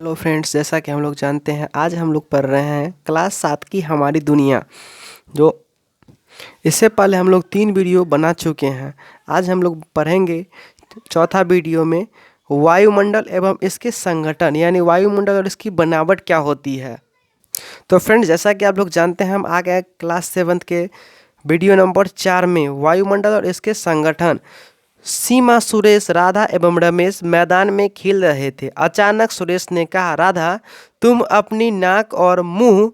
Hello friends, जैसा कि हम लोग जानते हैं आज हम लोग पढ़ रहे हैं क्लास 7 की हमारी दुनिया। जो इससे पहले हम लोग 3 वीडियो बना चुके हैं। आज हम लोग पढ़ेंगे चौथा वीडियो में वायुमंडल एवं इसके संगठन, यानी वायुमंडल और इसकी बनावट क्या होती है। तो फ्रेंड्स, जैसा कि आप लोग जानते हैं हम आ गए क्लास 7 के वीडियो नंबर 4 में, वायुमंडल और इसके संगठन। सीमा, सुरेश, राधा एवं रमेश मैदान में खेल रहे थे। अचानक सुरेश ने कहा, राधा, तुम अपनी नाक और मुंह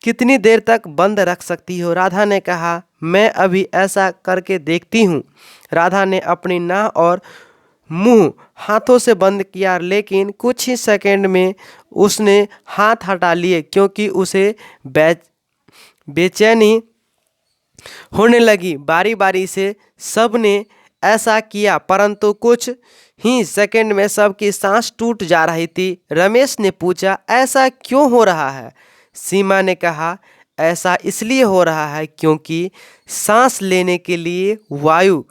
कितनी देर तक बंद रख सकती हो? राधा ने कहा, मैं अभी ऐसा करके देखती हूँ। राधा ने अपनी नाक और मुंह हाथों से बंद किया, लेकिन कुछ ही सेकंड में उसने हाथ हटा लिए क्योंकि उसे बेचैनी होने लगी। बारी बारी से सबने ऐसा किया, परंतु कुछ ही सेकंड में सबकी सांस टूट जा रही थी। रमेश ने पूछा, ऐसा क्यों हो रहा है? सीमा ने कहा, ऐसा इसलिए हो रहा है क्योंकि सांस लेने के लिए वायु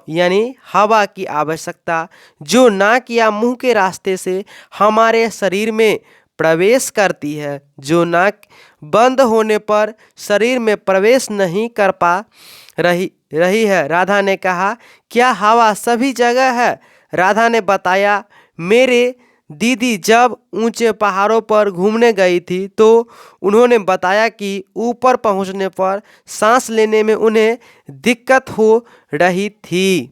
यानी हवा की आवश्यकता, जो नाक या मुंह के रास्ते से हमारे शरीर में प्रवेश करती है, जो नाक बंद होने पर शरीर में प्रवेश नहीं कर पा रही है। राधा ने कहा, क्या हवा सभी जगह है? राधा ने बताया, मेरे दीदी जब ऊंचे पहाड़ों पर घूमने गई थी तो उन्होंने बताया कि ऊपर पहुंचने पर सांस लेने में उन्हें दिक्कत हो रही थी।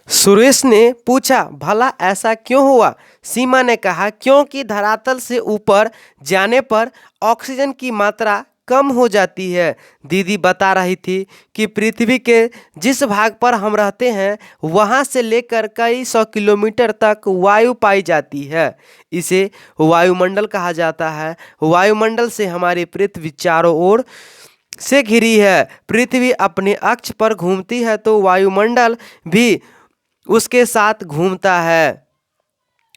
सुरेश ने पूछा, भला ऐसा क्यों हुआ? सीमा ने कहा, क्योंकि धरातल से ऊपर जाने पर ऑक्सीजन की मात्रा कम हो जाती है। दीदी बता रही थी कि पृथ्वी के जिस भाग पर हम रहते हैं वहां से लेकर कई 100 किलोमीटर तक वायु पाई जाती है। इसे वायुमंडल कहा जाता है। वायुमंडल से हमारी पृथ्वी चारों ओर से घिरी है। पृथ्वी अपने अक्ष पर घूमती है तो वायुमंडल भी उसके साथ घूमता है।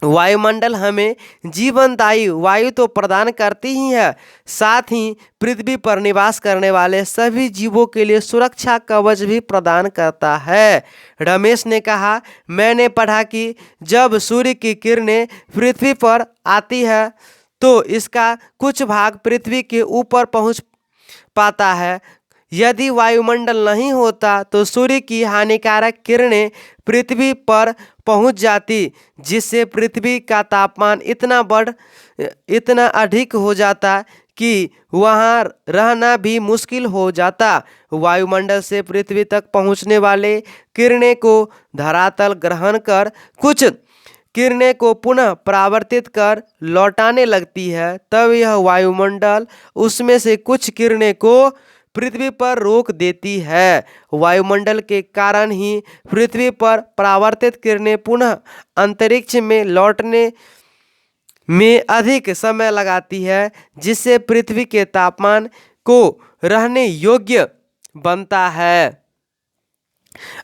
वायुमंडल हमें जीवनदायी वायु तो प्रदान करती ही है, साथ ही पृथ्वी पर निवास करने वाले सभी जीवों के लिए सुरक्षा कवच भी प्रदान करता है। रमेश ने कहा, मैंने पढ़ा कि जब सूर्य की किरणें पृथ्वी पर आती है तो इसका कुछ भाग पृथ्वी के ऊपर पहुंच पाता है। यदि वायुमंडल नहीं होता तो सूर्य की हानिकारक किरणें पृथ्वी पर पहुंच जाती, जिससे पृथ्वी का तापमान इतना अधिक हो जाता कि वहां रहना भी मुश्किल हो जाता। वायुमंडल से पृथ्वी तक पहुंचने वाले किरणें को धरातल ग्रहण कर कुछ किरणें को पुनः परावर्तित कर लौटाने लगती है। तब यह वायुमंडल उसमें से कुछ किरणें को पृथ्वी पर रोक देती है। वायुमंडल के कारण ही पृथ्वी पर परावर्तित किरणें पुनः अंतरिक्ष में लौटने में अधिक समय लगाती है, जिससे पृथ्वी के तापमान को रहने योग्य बनता है।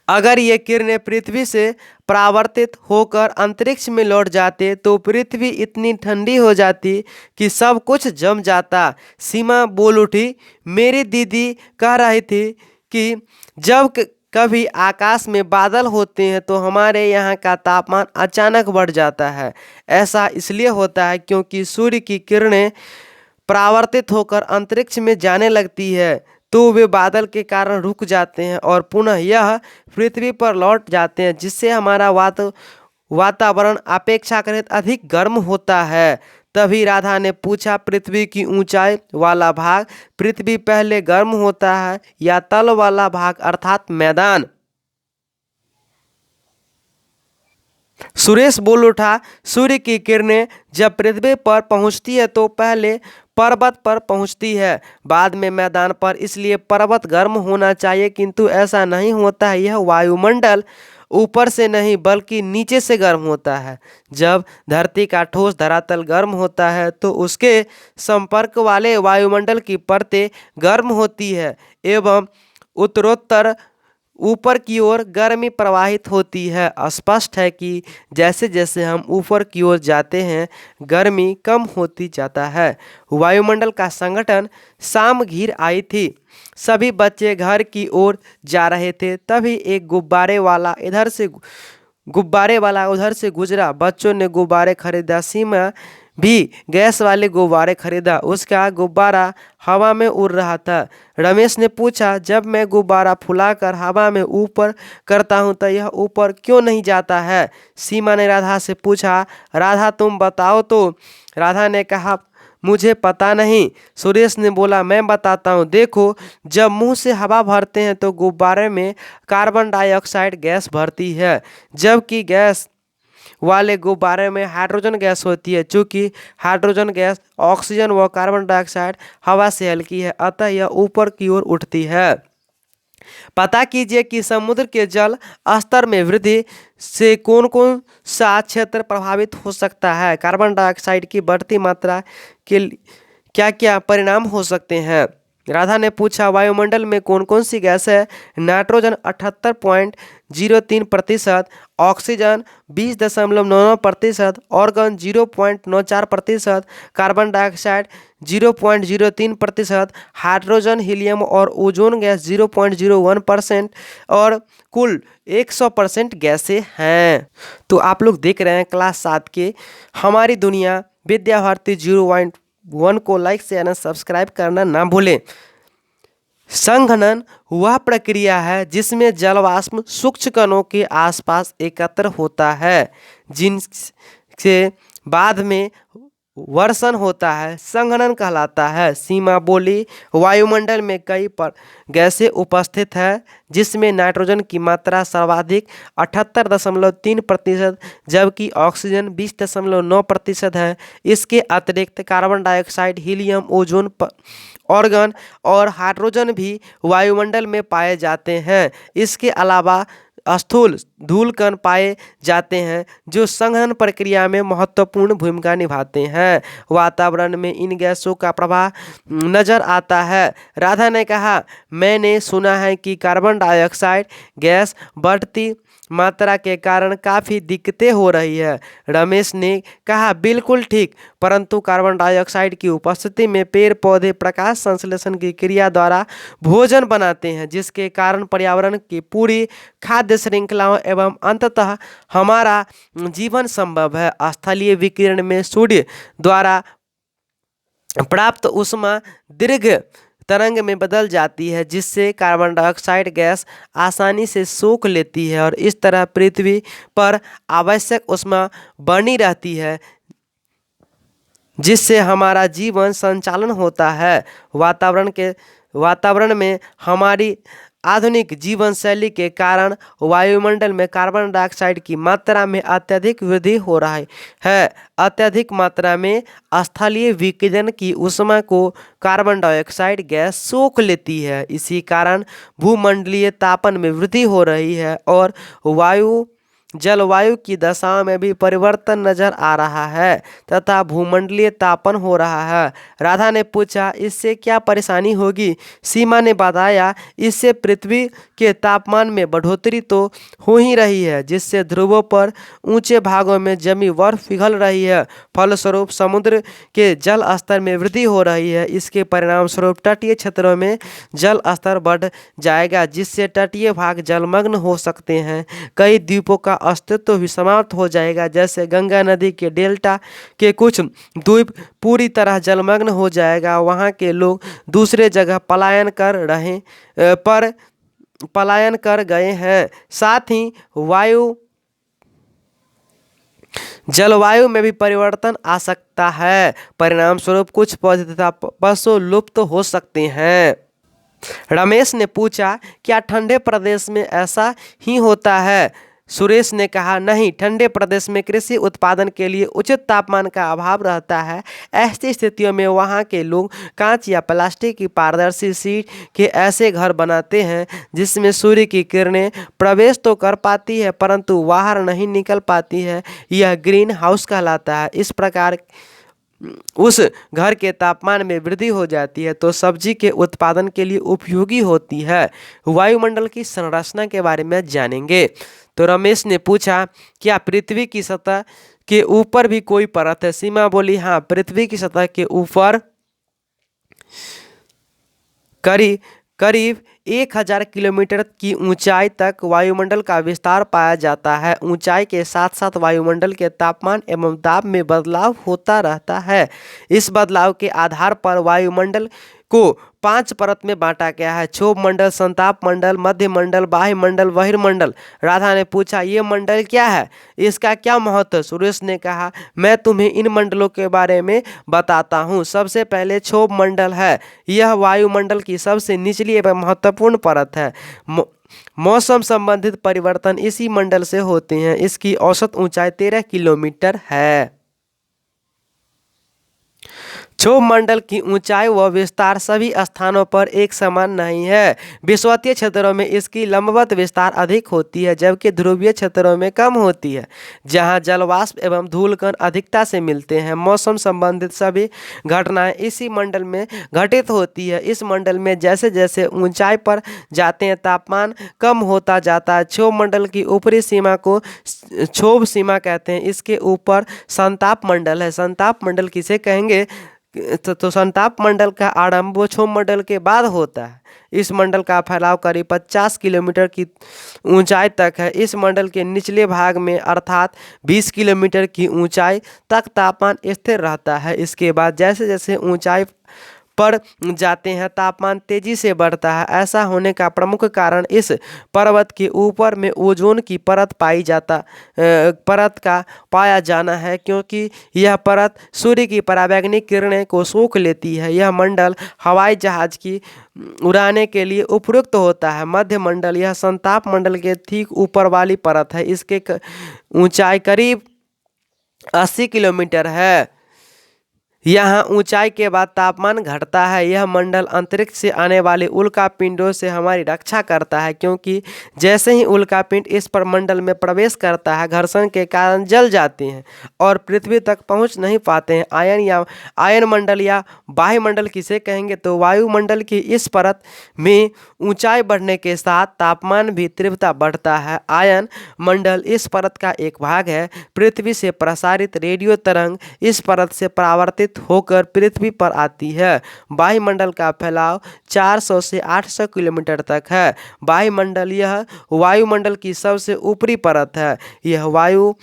अगर ये किरणें पृथ्वी से परावर्तित होकर अंतरिक्ष में लौट जाते तो पृथ्वी इतनी ठंडी हो जाती कि सब कुछ जम जाता। सीमा बोल उठी, मेरी दीदी कह रही थी कि जब कभी आकाश में बादल होते हैं तो हमारे यहाँ का तापमान अचानक बढ़ जाता है। ऐसा इसलिए होता है क्योंकि सूर्य की किरणें परावर्तित होकर अंतरिक्ष में जाने लगती है तो वे बादल के कारण रुक जाते हैं और पुनः यह पृथ्वी पर लौट जाते हैं, जिससे हमारा वातावरण अपेक्षाकृत अधिक गर्म होता है। तभी राधा ने पूछा, पृथ्वी की ऊंचाई वाला भाग पृथ्वी पहले गर्म होता है या तल वाला भाग अर्थात मैदान? सुरेश बोल उठा, सूर्य की किरणें जब पृथ्वी पर पहुंचती है तो पहले पर्वत पर पहुंचती है, बाद में मैदान पर। इसलिए पर्वत गर्म होना चाहिए, किंतु ऐसा नहीं होता है। यह वायुमंडल ऊपर से नहीं बल्कि नीचे से गर्म होता है। जब धरती का ठोस धरातल गर्म होता है तो उसके संपर्क वाले वायुमंडल की परतें गर्म होती है एवं उत्तरोत्तर ऊपर की ओर गर्मी प्रवाहित होती है। स्पष्ट है कि जैसे जैसे हम ऊपर की ओर जाते हैं गर्मी कम होती जाता है। वायुमंडल का संगठन शाम घिर आई थी। सभी बच्चे घर की ओर जा रहे थे। तभी एक गुब्बारे वाला इधर से गुब्बारे वाला उधर से गुजरा। बच्चों ने गुब्बारे खरीदा। सीमा भी गैस वाले गुब्बारे खरीदा। उसका गुब्बारा हवा में उड़ रहा था। रमेश ने पूछा, जब मैं गुब्बारा फुलाकर हवा में ऊपर करता हूँ तो यह ऊपर क्यों नहीं जाता है? सीमा ने राधा से पूछा। राधा, तुम बताओ तो। राधा ने कहा, मुझे पता नहीं। सुरेश ने बोला, मैं बताता हूँ। देखो, जब मुंह से हवा भरते हैं तो गुब्बारे में कार्बन डाइऑक्साइड गैस भरती है, जबकि गैस वाले गुब्बारे में हाइड्रोजन गैस होती है। चूंकि हाइड्रोजन गैस ऑक्सीजन व कार्बन डाइऑक्साइड हवा से हल्की है, अतः यह ऊपर की ओर उठती है। पता कीजिए कि समुद्र के जल स्तर में वृद्धि से कौन कौन सा क्षेत्र प्रभावित हो सकता है। कार्बन डाइऑक्साइड की बढ़ती मात्रा के क्या क्या परिणाम हो सकते हैं? राधा ने पूछा। वायुमंडल में कौन कौन सी गैस है? Nitrogen 78.03%, oxygen 20.99%, organ 0.94%, carbon dioxide 0.03%, hydrogen, helium और ओजोन गैस 0.01% और कुल 100% गैसें हैं। तो आप लोग देख रहे हैं क्लास 7 के हमारी दुनिया विद्या भारती 0.1 को लाइक शेयर सब्सक्राइब करना ना भूलें। संघनन वह प्रक्रिया है जिसमें जलवाष्प सूक्ष्म कणों के आसपास एकत्र होता है, जिनसे बाद में वर्षण होता है, संघनन कहलाता है। सीमा बोली, वायुमंडल में कई गैसें उपस्थित है, जिसमें नाइट्रोजन की मात्रा सर्वाधिक 78.3%, जबकि ऑक्सीजन 20.9% है। इसके अतिरिक्त carbon dioxide, helium, ozone, organ और हाइड्रोजन भी वायुमंडल में पाए जाते हैं। इसके अलावा स्थूल धूल कण पाए जाते हैं, जो संघनन प्रक्रिया में महत्वपूर्ण भूमिका निभाते हैं। वातावरण में इन गैसों का प्रभाव नजर आता है। राधा ने कहा, मैंने सुना है कि कार्बन डाइऑक्साइड गैस बढ़ती मात्रा के कारण काफ़ी दिक्कतें हो रही है। रमेश ने कहा, बिल्कुल ठीक, परंतु कार्बन डाइऑक्साइड की उपस्थिति में पेड़ पौधे प्रकाश संश्लेषण की क्रिया द्वारा भोजन बनाते हैं, जिसके कारण पर्यावरण की पूरी खाद्य श्रृंखलाओं एवं अंततः हमारा जीवन संभव है। स्थलीय विकिरण में सूर्य द्वारा प्राप्त ऊष्मा दीर्घ तरंग में बदल जाती है, जिससे कार्बन डाइऑक्साइड गैस आसानी से सोख लेती है और इस तरह पृथ्वी पर आवश्यक ऊष्मा बनी रहती है, जिससे हमारा जीवन संचालन होता है। वातावरण में हमारी आधुनिक जीवन शैली के कारण वायुमंडल में कार्बन डाइऑक्साइड की मात्रा में अत्यधिक वृद्धि हो रहा है। अत्यधिक मात्रा में स्थलीय विकिरण की ऊष्मा को कार्बन डाइऑक्साइड गैस सोख लेती है। इसी कारण भूमंडलीय तापन में वृद्धि हो रही है और जलवायु की दशाओं में भी परिवर्तन नजर आ रहा है तथा भूमंडलीय तापन हो रहा है। राधा ने पूछा, इससे क्या परेशानी होगी? सीमा ने बताया, इससे पृथ्वी के तापमान में बढ़ोतरी तो हो ही रही है, जिससे ध्रुवों पर ऊंचे भागों में जमी बर्फ पिघल रही है। फलस्वरूप समुद्र के जल स्तर में वृद्धि हो रही है। इसके परिणाम स्वरूप तटीय क्षेत्रों में जल स्तर बढ़ जाएगा, जिससे तटीय भाग जलमग्न हो सकते हैं। कई द्वीपों का अस्तित्व भी समाप्त हो जाएगा, जैसे गंगा नदी के डेल्टा के कुछ द्वीप पूरी तरह जलमग्न हो जाएगा। वहाँ के लोग दूसरे जगह पलायन कर गए हैं। साथ ही जलवायु में भी परिवर्तन आ सकता है। परिणाम स्वरूप कुछ पौधे तथा पशु लुप्त हो सकते हैं। रमेश ने पूछा, क्या ठंडे प्रदेश में ऐसा ही होता है? सुरेश ने कहा, नहीं, ठंडे प्रदेश में कृषि उत्पादन के लिए उचित तापमान का अभाव रहता है। ऐसी स्थितियों में वहाँ के लोग कांच या प्लास्टिक की पारदर्शी शीट के ऐसे घर बनाते हैं जिसमें सूर्य की किरणें प्रवेश तो कर पाती है परंतु बाहर नहीं निकल पाती है। यह ग्रीन हाउस कहलाता है। इस प्रकार उस घर के तापमान में वृद्धि हो जाती है तो सब्जी के उत्पादन के लिए उपयोगी होती है। वायुमंडल की संरचना के बारे में जानेंगे। तो रमेश ने पूछा, क्या पृथ्वी की सतह के ऊपर भी कोई परत है? सीमा बोली, हाँ, पृथ्वी की सतह के ऊपर करीब 1000 किलोमीटर की ऊंचाई तक वायुमंडल का विस्तार पाया जाता है। ऊंचाई के साथ साथ वायुमंडल के तापमान एवं दाब में बदलाव होता रहता है। इस बदलाव के आधार पर वायुमंडल को 5 परत में बांटा गया है: क्षोभ मंडल, संताप मंडल, मध्य मंडल, बाह्य मंडल, बहिर्मंडल। राधा ने पूछा, ये मंडल क्या है, इसका क्या महत्व? सुरेश ने कहा, मैं तुम्हें इन मंडलों के बारे में बताता हूँ। सबसे पहले क्षोभ मंडल है। यह वायुमंडल की सबसे निचली एवं महत्वपूर्ण परत है। मौसम संबंधित परिवर्तन इसी मंडल से होते हैं। इसकी औसत ऊंचाई 13 किलोमीटर है। क्षोभ मंडल की ऊंचाई व विस्तार सभी स्थानों पर एक समान नहीं है। विषुवतीय क्षेत्रों में इसकी लंबवत विस्तार अधिक होती है, जबकि ध्रुवीय क्षेत्रों में कम होती है, जहां जलवाष्प एवं धूलकण अधिकता से मिलते हैं। मौसम संबंधित सभी घटनाएं इसी मंडल में घटित होती है। इस मंडल में जैसे जैसे ऊंचाई पर जाते हैं, तापमान कम होता जाता है। क्षोभ मंडल की ऊपरी सीमा को क्षोभ सीमा कहते हैं। इसके ऊपर संताप मंडल है। संताप मंडल किसे कहेंगे? तो संताप मंडल का आरंभ क्षोभ मंडल के बाद होता है। इस मंडल का फैलाव करीब 50 किलोमीटर की ऊंचाई तक है। इस मंडल के निचले भाग में अर्थात 20 किलोमीटर की ऊंचाई तक तापमान स्थिर रहता है। इसके बाद जैसे जैसे ऊंचाई पर जाते हैं, तापमान तेजी से बढ़ता है। ऐसा होने का प्रमुख कारण इस पर्वत के ऊपर में ओजोन की परत का पाया जाना है, क्योंकि यह परत सूर्य की पराबैंगनी किरणें को सोख लेती है। यह मंडल हवाई जहाज की उड़ाने के लिए उपयुक्त होता है। मध्य मंडल, यह संताप मंडल के ठीक ऊपर वाली परत है। इसके ऊंचाई करीब 80 किलोमीटर है। यहाँ ऊंचाई के बाद तापमान घटता है। यह मंडल अंतरिक्ष से आने वाले उल्कापिंडों से हमारी रक्षा करता है, क्योंकि जैसे ही उल्कापिंड इस मंडल में प्रवेश करता है, घर्षण के कारण जल जाते हैं और पृथ्वी तक पहुंच नहीं पाते हैं। आयन मंडल या बाह्य मंडल किसे कहेंगे? तो वायुमंडल की इस परत में ऊंचाई बढ़ने के साथ तापमान भी तीव्रता बढ़ता है। आयन मंडल इस परत का एक भाग है। पृथ्वी से प्रसारित रेडियो तरंग इस परत से परावर्तित होकर पृथ्वी पर आती है। वायुमंडल का फैलाव 400 से 800 किलोमीटर तक है। वायुमंडल, यह वायुमंडल की सबसे ऊपरी परत है। यह वायु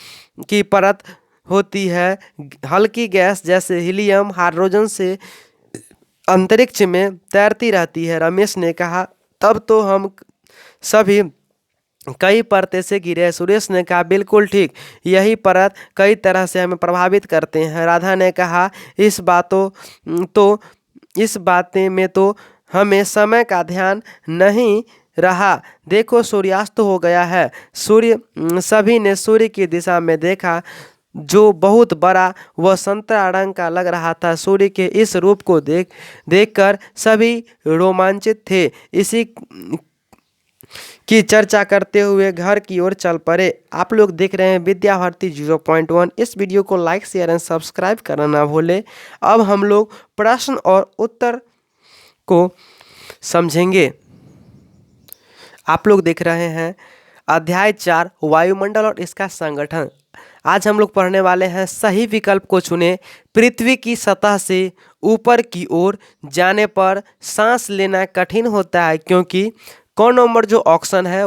की परत होती है। हल्की गैस जैसे हीलियम, हाइड्रोजन से अंतरिक्ष में तैरती रहती है। रमेश ने कहा, तब तो हम सभी कई परतें से गिरे। सुरेश ने कहा, बिल्कुल ठीक, यही परत कई तरह से हमें प्रभावित करते हैं। राधा ने कहा, इस बातें में तो हमें समय का ध्यान नहीं रहा। देखो, सूर्यास्त हो गया है। सभी ने सूर्य की दिशा में देखा, जो बहुत बड़ा व संतरा रंग का लग रहा था। सूर्य के इस रूप को देखकर सभी रोमांचित थे। इसी की चर्चा करते हुए घर की ओर चल पड़े। आप लोग देख रहे हैं विद्या भारती 0.1। इस वीडियो को लाइक, शेयर एंड सब्सक्राइब करना ना भूलें। अब हम लोग प्रश्न और उत्तर को समझेंगे। आप लोग देख रहे हैं अध्याय 4 वायुमंडल और इसका संगठन। आज हम लोग पढ़ने वाले हैं सही विकल्प को चुनें। पृथ्वी की सतह से ऊपर की ओर जाने पर सांस लेना कठिन होता है, क्योंकि कौन नंबर जो ऑक्सीजन है,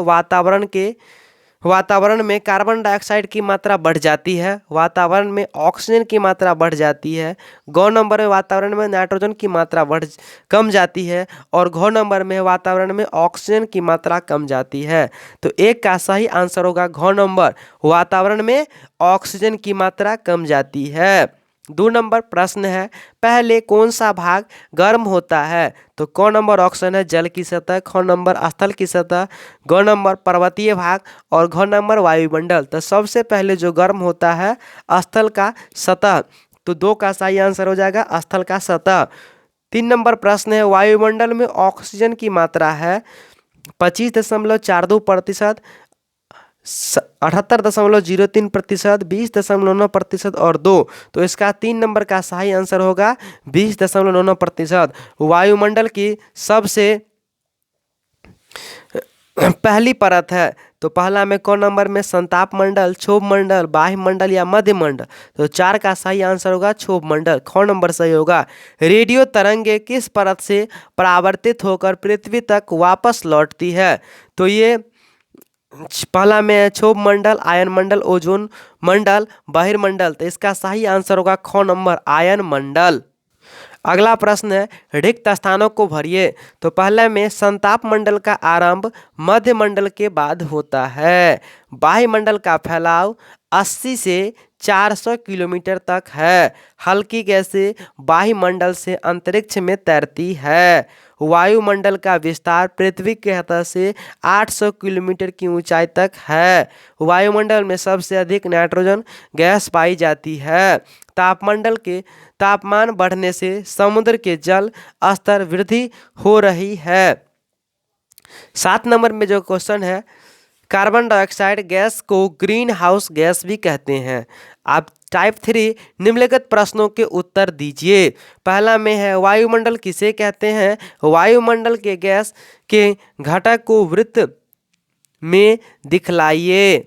वातावरण में कार्बन डाइऑक्साइड की मात्रा बढ़ जाती है, वातावरण में ऑक्सीजन की मात्रा बढ़ जाती है। गौ नंबर में वातावरण में नाइट्रोजन की मात्रा कम जाती है, और घ नंबर में वातावरण में ऑक्सीजन की मात्रा कम जाती है। तो एक का सही आंसर होगा घ नंबर, वातावरण में ऑक्सीजन की मात्रा कम जाती है। 2 नंबर प्रश्न है, पहले कौन सा भाग गर्म होता है? तो क नंबर ऑप्शन है जल की सतह, ख नंबर स्थल की सतह, ग नंबर पर्वतीय भाग और घ नंबर वायुमंडल। तो सबसे पहले जो गर्म होता है स्थल का सतह। तो 2 का सही आंसर हो जाएगा स्थल का सतह। 3 नंबर प्रश्न है, वायुमंडल में ऑक्सीजन की मात्रा है 25.42%, 78.03%, 20.9% और 2। तो इसका 3 नंबर का सही आंसर होगा 20.9%। वायुमंडल की सबसे पहली परत है। तो पहला में कौन नंबर में संताप मंडल, क्षोभ मंडल, बाह्य मंडल या मध्य मंडल? तो 4 का सही आंसर होगा क्षोभ मंडल, ख नंबर सही होगा। रेडियो तरंगे किस परत से परावर्तित होकर पृथ्वी तक वापस लौटती है? तो ये पहला में है क्षोभ मंडल, आयन मंडल, ओजोन मंडल, बहिर्मंडल। तो इसका सही आंसर होगा ख नंबर आयन मंडल। अगला प्रश्न है रिक्त स्थानों को भरिए। तो पहले में संताप मंडल का आरंभ मध्य मंडल के बाद होता है। बाह्य मंडल का फैलाव 80 से 400 किलोमीटर तक है। हल्की गैसें बाह्य मंडल से अंतरिक्ष में तैरती है। वायुमंडल का विस्तार पृथ्वी के सतह से 800 किलोमीटर की ऊंचाई तक है। वायुमंडल में सबसे अधिक नाइट्रोजन गैस पाई जाती है। तापमान बढ़ने से समुद्र के जल स्तर वृद्धि हो रही है। 7 नंबर में जो क्वेश्चन है, कार्बन डाइऑक्साइड गैस को ग्रीन हाउस गैस भी कहते हैं। आप टाइप 3 निम्नलिखित प्रश्नों के उत्तर दीजिए। पहला में है वायुमंडल किसे कहते हैं? वायुमंडल के गैस के घटक को वृत्त में दिखलाइए।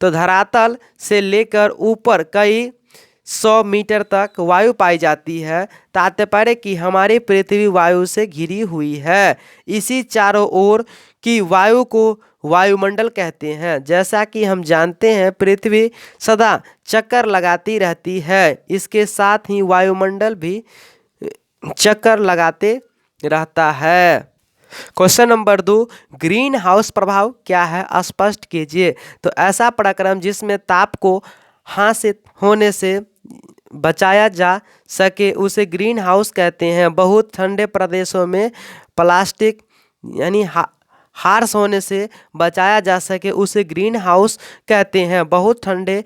तो धरातल से लेकर ऊपर कई 100 मीटर तक वायु पाई जाती है। तात्पर्य कि हमारी पृथ्वी वायु से घिरी हुई है। इसी चारों ओर की वायु को वायुमंडल कहते हैं। जैसा कि हम जानते हैं पृथ्वी सदा चक्कर लगाती रहती है, इसके साथ ही वायुमंडल भी चक्कर लगाते रहता है। क्वेश्चन नंबर 2, ग्रीन हाउस प्रभाव क्या है, स्पष्ट कीजिए। तो ऐसा प्रक्रम जिसमें ताप को हासिल होने से बचाया जा सके उसे ग्रीन हाउस कहते हैं। बहुत ठंडे प्रदेशों में प्लास्टिक यानी हार्श होने से बचाया जा सके उसे ग्रीन हाउस कहते हैं। बहुत ठंडे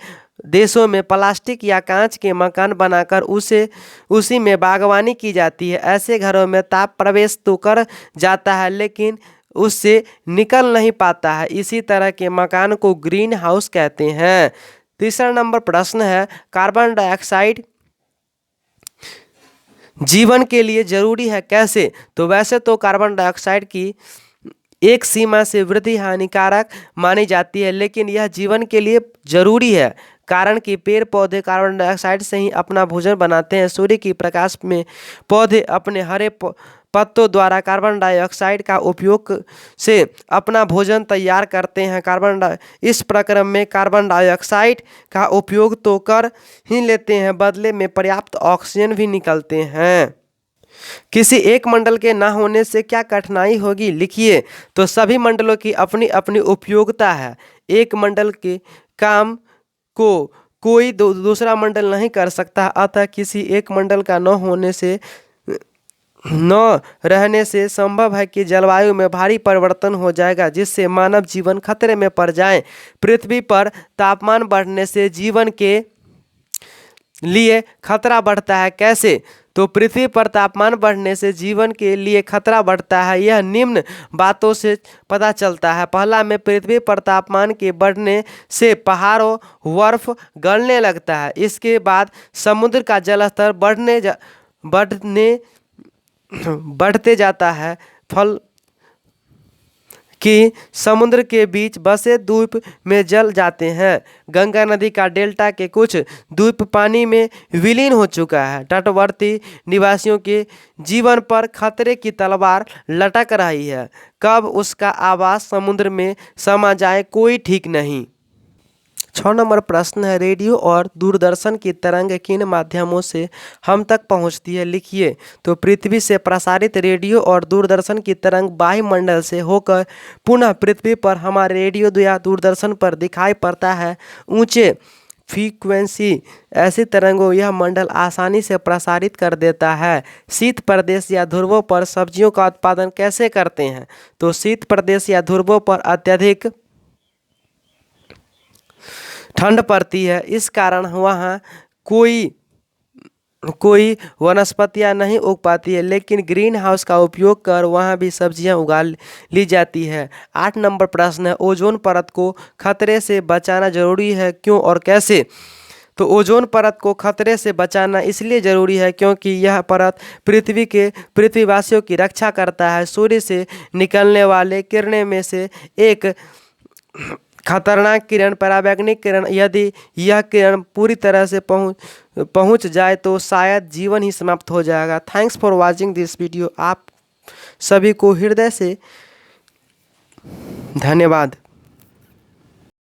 देशों में प्लास्टिक या कांच के मकान बनाकर उसी में बागवानी की जाती है। ऐसे घरों में ताप प्रवेश तो कर जाता है लेकिन उससे निकल नहीं पाता है। इसी तरह के मकान को ग्रीन हाउस कहते हैं। तीसरा नंबर प्रश्न है, कार्बन डाइऑक्साइड जीवन के लिए जरूरी है, कैसे? तो वैसे तो कार्बन डाइऑक्साइड की एक सीमा से वृद्धि हानिकारक मानी जाती है, लेकिन यह जीवन के लिए जरूरी है। कारण कि पेड़ पौधे कार्बन डाइऑक्साइड से ही अपना भोजन बनाते हैं। सूर्य की प्रकाश में पौधे अपने हरे पत्तों द्वारा कार्बन डाइऑक्साइड का उपयोग से अपना भोजन तैयार करते हैं। इस प्रक्रम में कार्बन डाइऑक्साइड का उपयोग तो कर ही लेते हैं, बदले में पर्याप्त ऑक्सीजन भी निकलते हैं। किसी एक मंडल के ना होने से क्या कठिनाई होगी, लिखिए। तो सभी मंडलों की अपनी अपनी उपयोगिता है। एक मंडल के काम को कोई दूसरा मंडल नहीं कर सकता, अतः किसी एक मंडल का न रहने से संभव है कि जलवायु में भारी परिवर्तन हो जाएगा, जिससे मानव जीवन खतरे में पड़ जाए। पृथ्वी पर तापमान बढ़ने से जीवन के लिए खतरा बढ़ता है, कैसे? तो पृथ्वी पर तापमान बढ़ने से जीवन के लिए खतरा बढ़ता है। यह निम्न बातों से पता चलता है। पहला में पृथ्वी पर तापमान के बढ़ने से पहाड़ों बर्फ गलने लगता है। इसके बाद समुद्र का जलस्तर बढ़ते जाता है, फल कि समुद्र के बीच बसे द्वीप में जल जाते हैं। गंगा नदी का डेल्टा के कुछ द्वीप पानी में विलीन हो चुका है। तटवर्ती निवासियों के जीवन पर खतरे की तलवार लटक रही है। कब उसका आवास समुद्र में समा जाए कोई ठीक नहीं। 6 नंबर प्रश्न है, रेडियो और दूरदर्शन की तरंग किन माध्यमों से हम तक पहुंचती है, लिखिए। तो पृथ्वी से प्रसारित रेडियो और दूरदर्शन की तरंग वायुमंडल से होकर पुनः पृथ्वी पर हमारे रेडियो या दूरदर्शन पर दिखाई पड़ता है। ऊंचे फ्रीक्वेंसी ऐसी तरंगों यह मंडल आसानी से प्रसारित कर देता है। शीत प्रदेश या ध्रुवों पर सब्जियों का उत्पादन कैसे करते हैं? तो शीत प्रदेश या ध्रुवों पर अत्यधिक ठंड पड़ती है, इस कारण वहाँ कोई वनस्पतियाँ नहीं उग पाती है, लेकिन ग्रीन हाउस का उपयोग कर वहाँ भी सब्जियाँ उगा ली जाती है। 8 नंबर प्रश्न है, ओजोन परत को खतरे से बचाना जरूरी है, क्यों और कैसे? तो ओजोन परत को खतरे से बचाना इसलिए जरूरी है क्योंकि यह परत पृथ्वीवासियों की रक्षा करता है। सूर्य से निकलने वाले किरणें में से एक खतरनाक किरण, पराबैंगनी किरण, यदि यह किरण पूरी तरह से पहुंच जाए तो शायद जीवन ही समाप्त हो जाएगा। Thanks for watching this video. आप सभी को हृदय से धन्यवाद।